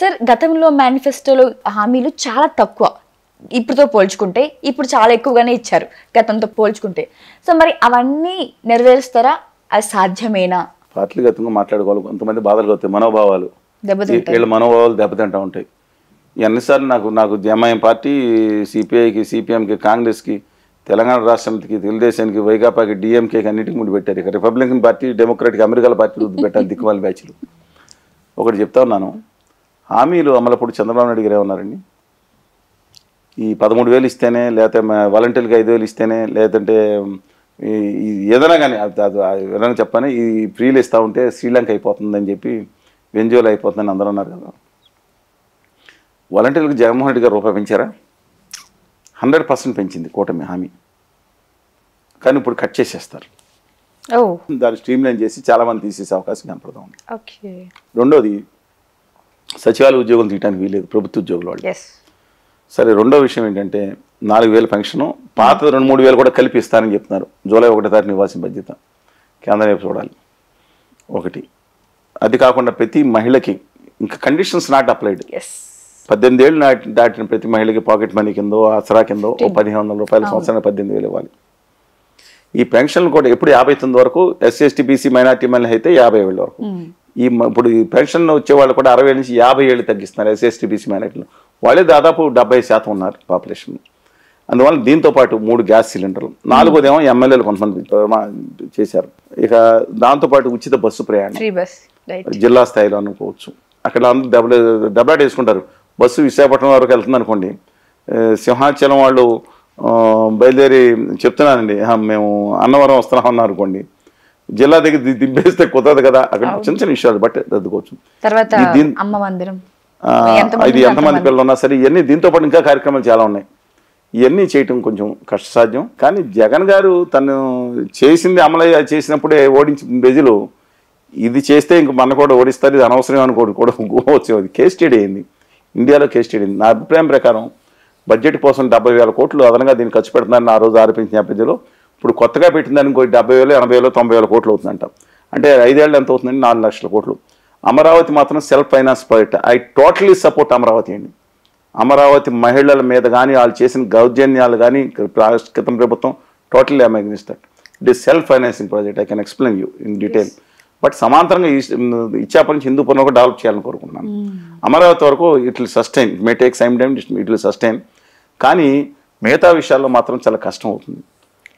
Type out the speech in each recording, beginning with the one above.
Sir గతంలో మేనిఫెస్టోలో హామీలు చాలా తక్కువ ఇప్పుడుతో పోల్చుకుంటే, ఇప్పుడు చాలా ఎక్కువగానే ఇచ్చారు గతంతో పోల్చుకుంటే. సో మరి అవన్నీ నెరవేరుస్తారా? అది సాధ్యమేనా? పార్టీగతంగా మాట్లాడుకోవాలి, కొంతమంది బాధలు అవుతాయి, మనోభావాలు వీళ్ళ మనోభావాలు దెబ్బతింటూ ఉంటాయి. ఎన్నిసార్లు నాకు ఎంఐఎం పార్టీ, సిపిఐకి, సిపిఎంకి, కాంగ్రెస్కి, తెలంగాణ రాష్ట్రానికి, తెలుగుదేశానికి, వైకాపాకి, డిఎంకేకి అన్నిటికీ ముడి పెట్టారు. ఇక రిపబ్లికన్ పార్టీ, డెమోక్రాటిక్ అమెరికాల పార్టీలు పెట్టారు దిక్కుమాలి బ్యాచ్లు. ఒకటి చెప్తా ఉన్నాను, హామీలు అమలప్పుడు చంద్రబాబు నాయుడు గారు ఏమన్నారండి? ఈ 13,000 ఇస్తేనే, లేకపోతే వాలంటీర్కి 5,000 ఇస్తేనే, లేదంటే ఏదైనా కానీ ఏదైనా చెప్పని ఈ ఫ్రీలు ఇస్తూ ఉంటే శ్రీలంక అయిపోతుందని చెప్పి, వెంజువల్ అయిపోతుందని అందరూ అన్నారు కదా. వాలంటీర్లకు జగన్మోహన్ రెడ్డి గారు రూపాయి పెంచారా? 100% పెంచింది కూటమి హామీ. కానీ ఇప్పుడు కట్ చేసేస్తారు. దాన్ని స్ట్రీమ్లైన్ చేసి చాలామంది తీసేసే అవకాశం కనపడతా ఉంది. రెండోది, సచివాలయ ఉద్యోగులు తీయడానికి వీలేదు, ప్రభుత్వ ఉద్యోగుల వాళ్ళు. సరే, రెండో విషయం ఏంటంటే 4,000 పెన్షను, పాత 2-3 కూడా కలిపి ఇస్తారని చెప్తున్నారు. జూలై 1వ తారీఖున ఇవ్వాల్సిన బాధ్యత కేంద్రం వైపు చూడాలి. ఒకటి అది కాకుండా ప్రతి మహిళకి ఇంకా కండిషన్స్ నాట్ అప్లైడ్. 18 ఏళ్ళు దాటిన ప్రతి మహిళకి పాకెట్ మనీ కిందో, ఆసరా కిందో 1,500 రూపాయల సంవత్సరానికి 18,000 ఇవ్వాలి. ఈ పెన్షన్లు కూడా ఎప్పుడు 59 వరకు, ఎస్సీ ఎస్టీ బీసీ మైనార్టీ మహిళ అయితే 50 ఏళ్ళ వరకు. ఇప్పుడు ఈ పెన్షన్ వచ్చే వాళ్ళు కూడా 60 ఏళ్ళ నుంచి 50 ఏళ్ళు తగ్గిస్తున్నారు. ఎస్సీ ఎస్టీ బీసీ మైనార్టీలు వాళ్ళే దాదాపు 70% ఉన్నారు పాపులేషన్. అందువల్ల దీంతో పాటు 3 గ్యాస్ సిలిండర్లు, 4వదేమో ఎమ్మెల్యేలు కొంతమంది చేశారు. ఇక దాంతోపాటు ఉచిత బస్సు ప్రయాణం జిల్లా స్థాయిలో అనుకోవచ్చు. అక్కడ అందరూ దెబ్బలాట వేసుకుంటారు. బస్సు విశాఖపట్నం వరకు వెళ్తుంది అనుకోండి, సింహాచలం వాళ్ళు బయలుదేరి చెప్తున్నానండి మేము అన్నవరం వస్తున్నాం అన్నారు అనుకోండి, జిల్లా దగ్గర దింపేస్తే కుదరదు కదా. అక్కడ చిన్న చిన్న విషయాలు బట్టి రద్దుకోవచ్చు. ఇది ఎంతమంది పిల్లలు ఉన్నా సరే, ఇవన్నీ దీంతో పాటు ఇంకా కార్యక్రమాలు చాలా ఉన్నాయి. ఇవన్నీ చేయటం కొంచెం కష్టసాధ్యం. కానీ జగన్ గారు తను చేసింది అమలు చేసినప్పుడే ఓడించి ప్రజలు ఇది చేస్తే ఇంక మన కూడా ఓడిస్తారు, ఇది అనవసరం అనుకోడు కూడా వచ్చేది. కేస్ స్టడీ అయింది, ఇండియాలో కేస్ స్టడీ అయింది. నా అభిప్రాయం ప్రకారం బడ్జెట్ కోసం 70,000 కోట్లు అదనంగా దీన్ని ఖర్చు పెడుతున్నారని ఆ రోజు ఆరోపించిన నేపథ్యంలో ఇప్పుడు కొత్తగా పెట్టిందని ఇంకో 70,000, 80,000, 90,000 కోట్లు అవుతుందంట. అంటే 5 ఏళ్ళు ఎంత అవుతుందండి? 4 లక్షల కోట్లు. అమరావతి మాత్రం self finance project. I totally support Amaravati అండి. అమరావతి మహిళల మీద కానీ వాళ్ళు చేసిన దౌర్జన్యాలు కానీ క్రితం ప్రభుత్వం totally I'm against that. It is self financing project. I can explain you in detail. But సమాంతరంగా ఇచ్చాపటి నుంచి హిందూపురం కూడా డెవలప్ చేయాలని కోరుకుంటున్నాను. అమరావతి వరకు it will sustain, it may take some time, it will sustain. కానీ మిగతా విషయాల్లో మాత్రం చాలా కష్టం అవుతుంది.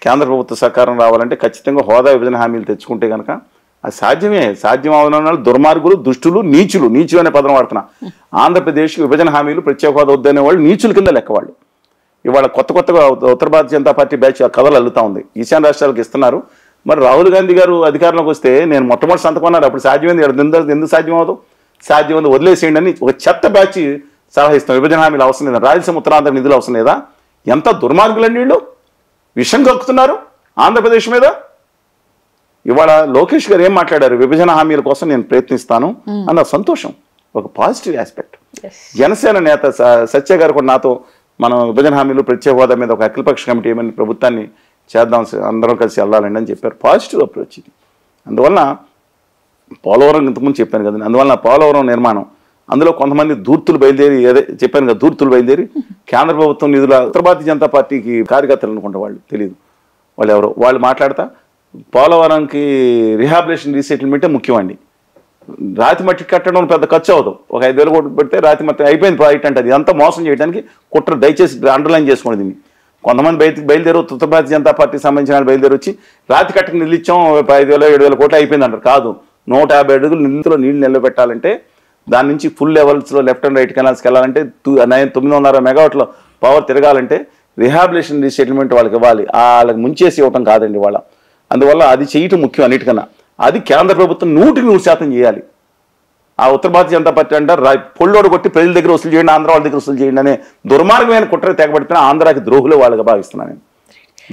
కేంద్ర ప్రభుత్వ సహకారం రావాలంటే ఖచ్చితంగా హోదా విభజన హామీలు తెచ్చుకుంటే కనుక అది సాధ్యమే. సాధ్యం అవున దుర్మార్గులు, దుష్టులు, నీచులు, నీచు అనే పదం వాడుతున్నా. ఆంధ్రప్రదేశ్కి విభజన హామీలు, ప్రత్యేక హోదా వద్దనే వాళ్ళు నీచుల కింద లెక్కవాళ్ళు. ఇవాళ కొత్తగా ఉత్తర భారతీయ జనతా పార్టీ బ్యాచ్ కథలు అల్లుతా ఉంది. ఈశాన్య రాష్ట్రాలకు ఇస్తున్నారు. మరి రాహుల్ గాంధీ గారు అధికారంలోకి వస్తే నేను మొట్టమొదటి సంతకం అన్నారు. అప్పుడు సాధ్యమైంది, ఎందుకు సాధ్యం అవదు? సాధ్యమైంది వదిలేసేయండి అని ఒక చెత్త బ్యాచ్ సలహా ఇస్తాం. విభజన హామీలు అవసరం లేదా? రాయలసీమ ఉత్తరాంధ్ర నిధులు అవసరం లేదా? ఎంత దుర్మార్గులండి వీళ్ళు! విషం కక్కుతున్నారు ఆంధ్రప్రదేశ్ మీద. ఇవాళ లోకేష్ గారు ఏం మాట్లాడారు? విభజన హామీల కోసం నేను ప్రయత్నిస్తాను అన్న సంతోషం, ఒక పాజిటివ్ ఆస్పెక్ట్. జనసేన నేత సత్య గారు కూడా నాతో మనం విభజన హామీలు, ప్రత్యేక హోదా మీద ఒక అఖిలపక్ష కమిటీ ఏమని ప్రభుత్వాన్ని చేద్దాం, అందరం కలిసి వెళ్ళాలండి అని చెప్పారు. పాజిటివ్ అప్రోచ్ ఇది. అందువలన పోలవరం ఇంతకుముందు చెప్పాను కదండి, అందువలన పోలవరం నిర్మాణం అందులో కొంతమంది దూర్తులు బయలుదేరి, ఏదే చెప్పాను కదా, దూర్తులు బయలుదేరి కేంద్ర ప్రభుత్వం నిధుల ఉత్తర భారతీయ జనతా పార్టీకి కార్యకర్తలు అనుకుంటా, వాళ్ళు తెలియదు వాళ్ళు ఎవరో, వాళ్ళు మాట్లాడతా పోలవరంకి రిహాబిలేషన్ రీసెటిల్మెంటే ముఖ్యమండి. రాతి మట్టి కట్టడం పెద్ద ఖర్చు అవుతాం, ఒక 5,000 కోట్లు పెడితే రాతి మట్టి అయిపోయింది ప్రాజెక్ట్ అంటే. అది అంతా మోసం చేయడానికి కుట్ర. దయచేసి అండర్లైన్ చేసుకోండి దీన్ని. కొంతమంది బయలుదేరు ఉత్తర భారతీయ జనతా పార్టీకి సంబంధించిన వాళ్ళు బయలుదేరి వచ్చి రాతి కట్టకి నిధులు ఇచ్చాం, 5,000, 7,000 కోట్లు అయిపోయింది అంటారు. కాదు, 150 అడుగులు నిధులో నీళ్లు నిలబెట్టాలంటే, దాని నుంచి ఫుల్ లెవెల్స్లో లెఫ్ట్ అండ్ రైట్ కెనాల్స్కి వెళ్ళాలంటే, 900 మెగావాట్ల పవర్ తిరగాలంటే రిహాబిలేషన్ రీసెటిల్మెంట్ వాళ్ళకి ఇవ్వాలి. వాళ్ళకి ముంచేసి ఇవ్వటం కాదండి వాళ్ళ. అందువల్ల అది చేయటం ముఖ్యం అన్నిటికన్నా. అది కేంద్ర ప్రభుత్వం 100% చేయాలి. ఆ ఉత్తర భారతీయ జనతా పార్టీ అంటారు పొళ్ళోడు కొట్టి ప్రజల దగ్గర వసూలు చేయండి, ఆంధ్ర వాళ్ళ దగ్గర వసూలు చేయండి అనే దుర్మార్గమైన కుట్ర తెగబడితే ఆంధ్రాకి ద్రోహులు వాళ్ళగా భావిస్తున్నాను నేను,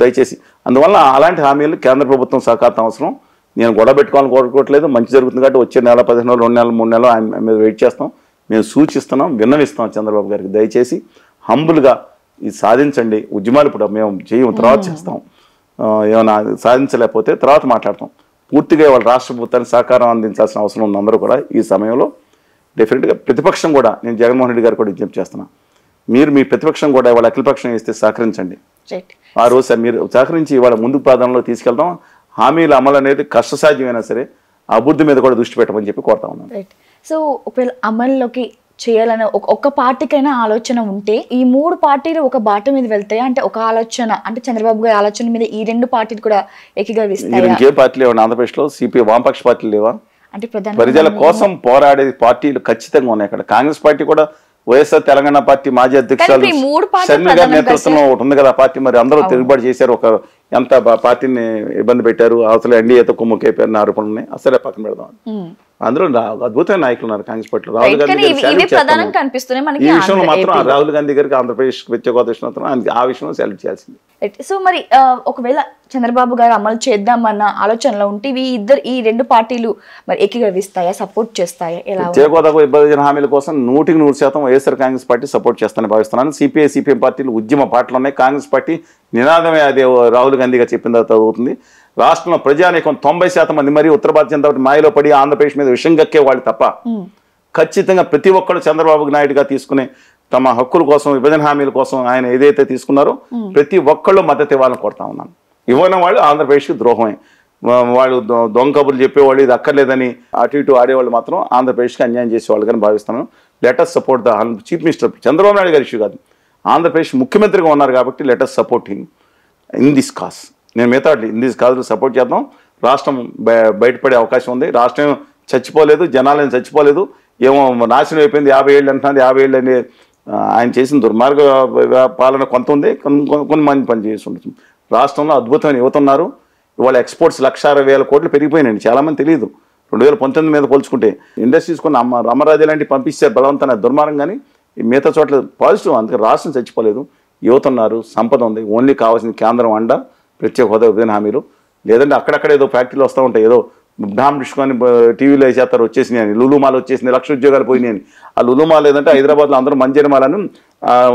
దయచేసి. అందువల్ల అలాంటి హామీలు కేంద్ర ప్రభుత్వం సహకారం అవసరం. నేను గొడవ పెట్టుకోవాలని కోరుకోవట్లేదు. మంచి జరుగుతుంది కాబట్టి వచ్చే నెల, 15 నెలలు, 2 నెలలు, 3 నెలలు ఆయన మీద వెయిట్ చేస్తాం. మేము సూచిస్తున్నాం, విన్నవిస్తాం చంద్రబాబు గారికి. దయచేసి హంబుల్గా ఇది సాధించండి. ఉద్యమాలు ఇప్పుడు మేము చేయము, తర్వాత చేస్తాం. ఏమైనా సాధించలేకపోతే తర్వాత మాట్లాడతాం. పూర్తిగా వాళ్ళ రాష్ట్ర ప్రభుత్వానికి సహకారం అందించాల్సిన అవసరం ఉంది అందరూ కూడా ఈ సమయంలో. డెఫినెట్గా ప్రతిపక్షం కూడా నేను జగన్మోహన్ రెడ్డి గారు కూడా విజ్ఞప్తి చేస్తున్నా, మీరు మీ ప్రతిపక్షం కూడా ఇవాళ అఖిలపక్షం వేస్తే సహకరించండి. ఆ రోజు సార్ మీరు సహకరించి ఇవాళ ముందుకు ప్రాధాన్యంలో తీసుకెళ్తాం. హామీల అమలు అనేది కష్టసాధ్యమైనా సరే అభివృద్ధి మీద కూడా దృష్టి పెట్టమని చెప్పి కోరుతా ఉన్నాను. సో ఒకవేళ అమల్లోకి చేయాలని ఒక్క పార్టీకైనా ఆలోచన ఉంటే ఈ 3 పార్టీలు ఒక బాట మీద వెళ్తాయి అంటే ఒక ఆలోచన అంటే చంద్రబాబు గారి ఆలోచన మీద ఈ 2 పార్టీలు కూడా ఏకీభవిస్తాయి. ఇంకే పార్టీలు లేవా ఆంధ్రప్రదేశ్లో? సిపిఐ వామపక్ష పార్టీలు లేవా? అంటే ప్రజల కోసం పోరాడే పార్టీలు ఖచ్చితంగా ఉన్నాయి అక్కడ. కాంగ్రెస్ పార్టీ కూడా వైఎస్ఆర్ తెలంగాణ పార్టీ మాజీ అధ్యక్షులు షర్మిల గారి నేతృత్వంలో ఒకటి ఉంది కదా పార్టీ. మరి అందరూ తిరుగుబాటు చేశారు, ఒక ఎంత పార్టీని ఇబ్బంది పెట్టారు, అసలు ఎన్డీఏతో కుమ్ముకైపోయారని ఆరోపణలు ఉన్నాయి. అసలే పక్కన పెడదాం. అందులో అద్భుతమైన నాయకులు ఉన్నారు కాంగ్రెస్ పార్టీలో. రాహుల్ గాంధీ ఈ విషయంలో మాత్రం రాహుల్ గాంధీ గారికి ఆంధ్రప్రదేశ్ ప్రత్యేక హోదా మాత్రం ఆ విషయంలో సెలెక్ట్ చేయాల్సింది. సో మరి ఒకవేళ చంద్రబాబు గారు అమలు చేద్దామన్న ఆలోచనలో ఉంటే ఈ 2 పార్టీలు మరి ఏకీభవిస్తాయా, సపోర్ట్ చేస్తాయా? ప్రత్యేక హోదాకు విభజన హామీల కోసం 100% వైఎస్ఆర్ కాంగ్రెస్ పార్టీ సపోర్ట్ చేస్తానని భావిస్తున్నాను. సిపిఐ సిపిఎం పార్టీలు ఉద్యమ పాటలు ఉన్నాయి. కాంగ్రెస్ పార్టీ నినాదమే అదే రాహుల్ గాంధీ గారు చెప్పిన తర్వాత అవుతుంది. రాష్ట్రంలో ప్రజానీకం 90% మంది మరి ఉత్తర భారత జనతా పార్టీ మాయలో పడి ఆంధ్రప్రదేశ్ మీద విషం గక్కే వాళ్ళు తప్ప ఖచ్చితంగా ప్రతి ఒక్కరు చంద్రబాబు నాయుడుగా తీసుకునే తమ హక్కుల కోసం విభజన హామీల కోసం ఆయన ఏదైతే తీసుకున్నారో ప్రతి ఒక్కళ్ళు మద్దతు ఇవ్వాలని కోరుతా ఉన్నాను. ఇవ్వని వాళ్ళు ఆంధ్రప్రదేశ్కి ద్రోహమే. వాళ్ళు దొంగ కబుర్లు చెప్పేవాళ్ళు, ఇది అక్కర్లేదని అటు ఇటు ఆడేవాళ్ళు మాత్రం ఆంధ్రప్రదేశ్కి అన్యాయం చేసేవాళ్ళు కానీ భావిస్తున్నాను. Letters support the chief minister Chandrababu Naidu గారి ఇష్యూ కాదు, ఆంధ్రప్రదేశ్ ముఖ్యమంత్రిగా ఉన్నారు కాబట్టి letters support him in this cause. నేను మిగతా ఇన్ దిస్ కాజ్ సపోర్ట్ చేద్దాం. రాష్ట్రం బయటపడే అవకాశం ఉంది. రాష్ట్రం చచ్చిపోలేదు, జనాలను చచ్చిపోలేదు, ఏమో నాశనం అయిపోయింది. 50 ఏళ్ళు అంటున్నది. 50 ఏళ్ళు అని ఆయన చేసిన దుర్మార్గ పాలన కొంత ఉంది, కొన్ని మంది పని చేసి ఉండొచ్చు. రాష్ట్రంలో అద్భుతమైన యువత ఉన్నారు. ఇవాళ ఎక్స్పోర్ట్స్ 1,60,000 కోట్లు పెరిగిపోయినాయండి. చాలామంది తెలియదు. 2019 మీద పోల్చుకుంటే ఇండస్ట్రీస్ కొన్ని అమరాజు లాంటివి పంపిస్తారు బలవంతమైన దుర్మార్గం. కానీ మిగతా చోట్ల పాజిటివ్. అందుకని రాష్ట్రం చచ్చిపోలేదు, యువత ఉన్నారు, సంపద ఉంది. ఓన్లీ కావాల్సిన కేంద్రం అండ ప్రత్యేక హోదా విభజన హామీలు. లేదంటే అక్కడక్కడ ఏదో ఫ్యాక్టరీలు వస్తూ ఉంటాయి, ఏదో డామ్ డిస్కొని టీవీలో వేసేస్తారు వచ్చేసినాయని, లులుమాల్ వచ్చేసింది, 1,00,000 ఉద్యోగాలు పోయినాయని. ఆ లులుమాల్ లేదంటే హైదరాబాద్లో అందరూ మంజరి మాల్ అని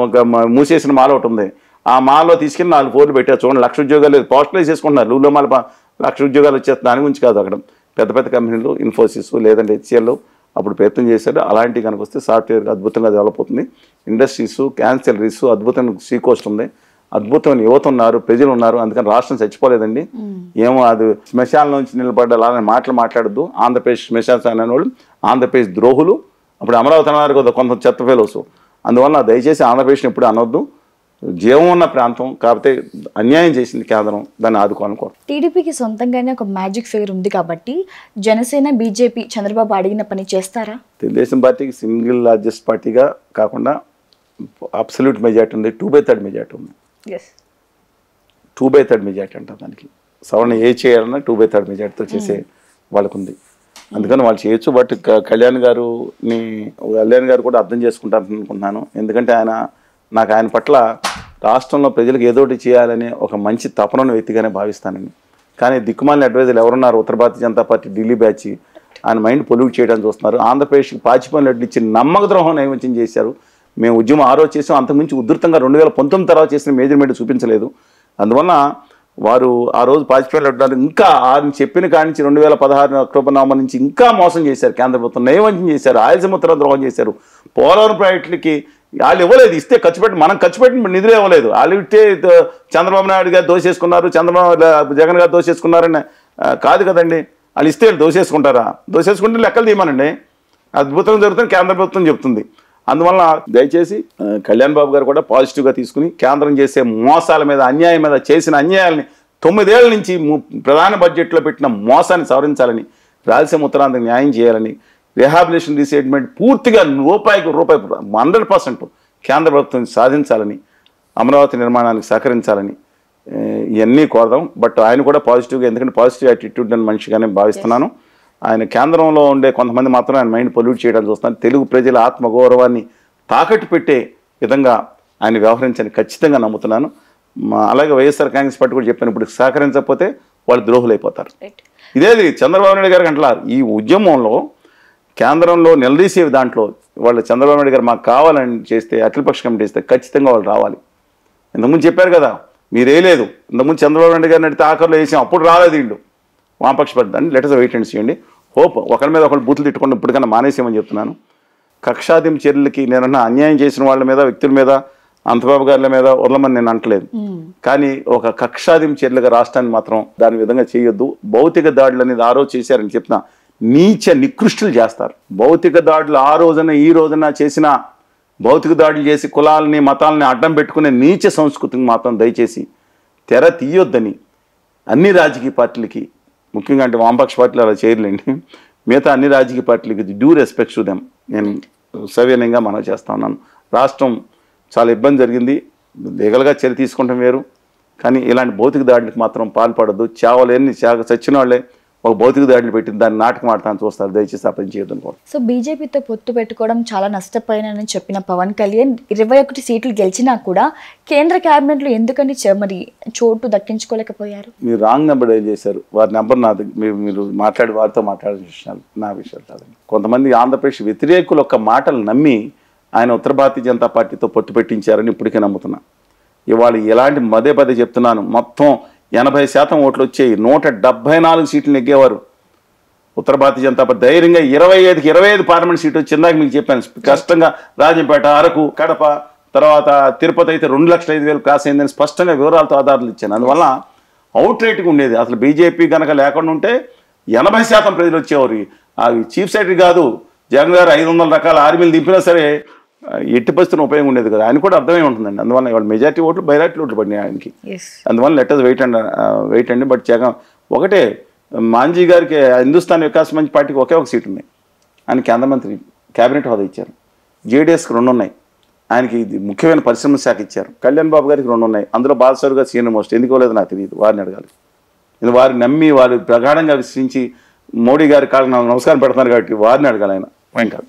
ఒక మూసేసిన మాల్ ఒకటి ఉంది. ఆ మాల్లో తీసుకెళ్ళి 4 ఫ్లోర్లు పెట్టారు. చూడండి, 1,00,000 ఉద్యోగాలు లేదు, పోస్టలైజ్ చేసుకుంటున్నారు. లులుమాల్ 1,00,000 ఉద్యోగాలు వచ్చేస్తుంది. దాని గురించి కాదు. అక్కడ పెద్ద పెద్ద కంపెనీలు ఇన్ఫోసిస్ లేదంటే హెచ్సిఎల్ అప్పుడు ప్రయత్నం చేశారు. అలాంటివి కనుక వస్తే సాఫ్ట్వేర్ అద్భుతంగా డెవలప్ అవుతుంది. ఇండస్ట్రీస్, క్యాన్సలరీస్ అద్భుతమైన సీ కోస్ట్ ఉంది, అద్భుతమైన యువత ఉన్నారు, ప్రజలు ఉన్నారు. అందుకని రాష్ట్రం చచ్చిపోలేదండి. ఏమో అది శ్మశానం నుంచి నిలబడ్డ అలానే మాట్లాడద్దు. ఆంధ్రప్రదేశ్ శ్మశానం అనేవాళ్ళు ఆంధ్రప్రదేశ్ ద్రోహులు. అప్పుడు అమరావతి అన్నారు కదా కొంత చెత్త ఫెలోస్. అందువల్ల దయచేసి ఆంధ్రప్రదేశ్ని ఎప్పుడు అనొద్దు. జీవం ఉన్న ప్రాంతం కాకపోతే అన్యాయం చేసింది కేంద్రం, దాన్ని ఆదుకోవాలని కోరు. టీడీపీకి సొంతంగానే ఒక మ్యాజిక్ ఫిగర్ ఉంది కాబట్టి జనసేన బీజేపీ చంద్రబాబు అడిగిన పని చేస్తారా? తెలుగుదేశం పార్టీకి సింగిల్ లార్జెస్ట్ పార్టీగా కాకుండా అబ్సల్యూట్ మెజార్టీ ఉంది, 2/3 మెజార్టీ ఉంది. 2/3 మెజార్టీ అంటారు దానికి. సవరణ ఏ చేయాలన్నా 2/3 మెజార్టీతో చేసే వాళ్ళకు ఉంది. అందుకని వాళ్ళు చేయొచ్చు. బట్ కళ్యాణ్ గారు కూడా అర్థం చేసుకుంటారు అనుకుంటున్నాను. ఎందుకంటే ఆయన పట్ల రాష్ట్రంలో ప్రజలకు ఏదో ఒకటి చేయాలనే ఒక మంచి తపనను వ్యక్తిగానే భావిస్తానని. కానీ దిక్కుమాలిన అడ్వైజర్లు ఎవరున్నారు? ఉత్తర భారతీయ జనతా పార్టీ ఢిల్లీ బ్యాచ్ ఆయన మైండ్ పొల్యూట్ చేయడానికి చూస్తున్నారు. ఆంధ్రప్రదేశ్కి పాచిపనులు ఇచ్చి నమ్మక ద్రోహం నైవంచం చేశారు. మేము ఉద్యమం ఆ రోజు చేసాం, అంతకుమించి ఉధృతంగా 2019 తర్వాత చేసిన మేజర్మెంట్ చూపించలేదు. అందువల్ల వారు ఆ రోజు పాచిపోయిన ఇంకా ఆయన చెప్పిన కాడి నుంచి 2016 అక్టోబర్ నవంబర్ నుంచి ఇంకా మోసం చేశారు. కేంద్ర ప్రభుత్వం నైవంచం చేశారు, ఆయసముద్ర ద్రోహం చేశారు. పోలవరం ప్రాజెక్టులకి వాళ్ళు ఇవ్వలేదు, ఇస్తే మనం ఖర్చు పెట్టిన నిధులు ఇవ్వలేదు. వాళ్ళు ఇస్తే చంద్రబాబు నాయుడు గారు దోసేసుకున్నారు, జగన్ గారు దోసేసుకున్నారని కాదు కదండి. వాళ్ళు ఇస్తే దోసేసుకుంటారా? దోసేసుకుంటే లెక్కలు తీయమనండి. అద్భుతంగా జరుగుతుంది, కేంద్ర ప్రభుత్వం చెప్తుంది. అందువల్ల దయచేసి కళ్యాణ్ బాబు గారు కూడా పాజిటివ్గా తీసుకుని కేంద్రం చేసే మోసాల మీద, అన్యాయం మీద, చేసిన అన్యాయాలని 9 ఏళ్ల నుంచి ప్రధాన బడ్జెట్లో పెట్టిన మోసాన్ని సవరించాలని, రాయలసీమ ఉత్తరాంధ్ర న్యాయం చేయాలని, రిహాబిలిటేషన్ రీసెటిల్మెంట్ పూర్తిగా రూపాయికి 100% కేంద్ర ప్రభుత్వం సాధించాలని, అమరావతి నిర్మాణానికి సహకరించాలని ఇవన్నీ కోరదాం. బట్ ఆయన కూడా పాజిటివ్గా, ఎందుకంటే పాజిటివ్ యాటిట్యూడ్ అని మనిషిగానే భావిస్తున్నాను. ఆయన కేంద్రంలో ఉండే కొంతమంది మాత్రం ఆయన మైండ్ పొల్యూట్ చేయడానికి చూస్తున్నారు. తెలుగు ప్రజల ఆత్మగౌరవాన్ని తాకట్టు పెట్టే విధంగా ఆయన వ్యవహరించని ఖచ్చితంగా నమ్ముతున్నాను. అలాగే వైఎస్ఆర్ కాంగ్రెస్ పార్టీ కూడా చెప్పినప్పుడు సహకరించకపోతే వాళ్ళు ద్రోహులైపోతారు. ఇదేది చంద్రబాబు నాయుడు గారికి అంటున్నారు. ఈ ఉద్యమంలో కేంద్రంలో నిలదీసే దాంట్లో వాళ్ళు చంద్రబాబు నాయుడు గారు మాకు కావాలని చేస్తే, అఖిలపక్ష కమిటీ ఇస్తే ఖచ్చితంగా వాళ్ళు రావాలి. ఇంతకుముందు చెప్పారు కదా, మీరు వేయలేదు. ఇంతకుముందు చంద్రబాబు నాయుడు గారిని అడిగితే ఆఖరిలో వేసాం, అప్పుడు రాలేదు వీళ్ళు వామపక్ష పడ్డాన్ని. లెటర్స్ వెయిట్ అండ్ చేయండి. హోప్ ఒకరి మీద ఒకరు బూతులు తిట్టుకుని ఇప్పటికన్నా మానేసేమని చెప్తున్నాను. కక్షాదింపు చర్యలకి నేనన్నా అన్యాయం చేసిన వాళ్ళ మీద, వ్యక్తుల మీద, అంతబాబు గారి మీద ఉర్లమని నేను అంటలేదు. కానీ ఒక కక్షాదింపు చర్యలుగా రాష్ట్రాన్ని మాత్రం దాని విధంగా చేయొద్దు. భౌతిక దాడులు అనేది ఆ రోజు చేశారని చెప్తున్నా, నీచ నికృష్టులు చేస్తారు. భౌతిక దాడులు ఆ రోజున ఈ రోజున చేసిన భౌతిక దాడులు చేసి కులాలని మతాలని అడ్డం పెట్టుకునే నీచ సంస్కృతికి మాత్రం దయచేసి తెర తీయొద్దని అన్ని రాజకీయ పార్టీలకి, ముఖ్యంగా అంటే వామపక్ష పార్టీలు అలా చేయలేండి, మిగతా అన్ని రాజకీయ పార్టీలకి డ్యూ రెస్పెక్ట్ టు దెమ్ నేను సవినయంగా మనం చేస్తా ఉన్నాను. రాష్ట్రం చాలా ఇబ్బంది జరిగింది, లీగల్గా చర్య తీసుకుంటాం వేరు, కానీ ఇలాంటి భౌతిక దాడులకు మాత్రం పాల్పడద్దు. చావలేని చచ్చిన వాళ్ళే ఒక భౌతిక దాడులు పెట్టి దాన్ని నాటకం ఆడతాను చూస్తారు. దయచేసి ఆ పని చేయొద్దు అనుకోండి. సో బీజేపీతో పొత్తు పెట్టుకోవడం చాలా నష్టపోయినని చెప్పిన పవన్ కళ్యాణ్ 21 సీట్లు గెలిచినా కూడా కేంద్ర క్యాబినెట్లో ఎందుకని మరి చోటు దక్కించుకోలేకపోయారు? మీరు రాంగ్ నెంబర్ డైల్ చేశారు. వారి నెంబర్ నాది, మీరు వారితో మాట్లాడే విషయాలు నా విషయాలు కాదండి. కొంతమంది ఆంధ్రప్రదేశ్ వ్యతిరేకులు ఒక్క మాటలు నమ్మి ఆయన ఉత్తర భారతీయ జనతా పార్టీతో పొత్తు పెట్టించారని ఇప్పటికే నమ్ముతున్నా. ఇవాళ ఎలాంటి పదే చెప్తున్నాను, మొత్తం 80% ఓట్లు వచ్చాయి. 174 సీట్లు నెగ్గేవారు ఉత్తర భారతీయ జనతా పార్టీ. ధైర్యంగా 25కి 25 పార్లమెంట్ సీట్లు వచ్చిందాక మీకు చెప్పాను. కష్టంగా రాజంపేట, అరకు, కడప, తర్వాత తిరుపతి అయితే 2,05,000 క్రాస్ అయిందని స్పష్టంగా వివరాలతో ఆధారాలు ఇచ్చాను. అందువల్ల అవుట్ రేట్గా ఉండేది. అసలు బీజేపీ కనుక లేకుండా ఉంటే 80% ప్రజలు వచ్చేవారు. అవి చీఫ్ సెక్రటరీ కాదు, జగన్ గారు 500 రకాల ఆర్మీలు దింపినా సరే ఎట్టి పరిస్థితులు ఉపయోగం ఉండేది కదా. ఆయన కూడా అర్థమై ఉంటుందండి. అందువల్ల ఇవాళ మెజార్టీ ఓట్లు బైరాటీ ఓట్లు పడినాయి ఆయనకి. అందువల్ల లెటర్స్ వెయిట్ అండి. బట్ జగన్ ఒకటే, మాంజీ గారికి హిందుస్థాన్ వికాస్ మంచి పార్టీకి ఒకే ఒక సీట్ ఉంది. ఆయన కేంద్ర మంత్రి క్యాబినెట్ హోదా ఇచ్చారు. జేడీఎస్కి 2 ఉన్నాయి. ఆయనకి ముఖ్యమైన పరిశ్రమల శాఖ ఇచ్చారు. కళ్యాణ్ బాబు గారికి 2 ఉన్నాయి. అందులో బాలసారు గారు సీనియర్ మోస్ట్. ఎందుకో లేదు నాకు తెలియదు, వారిని అడగాలి. వారిని నమ్మి వారు ప్రగాఢంగా విశ్వసించి మోడీ గారి కాళ్ళకి నమస్కారం పెడుతున్నారు కాబట్టి వారిని అడగాలి. ఆయన ఏం కాదు.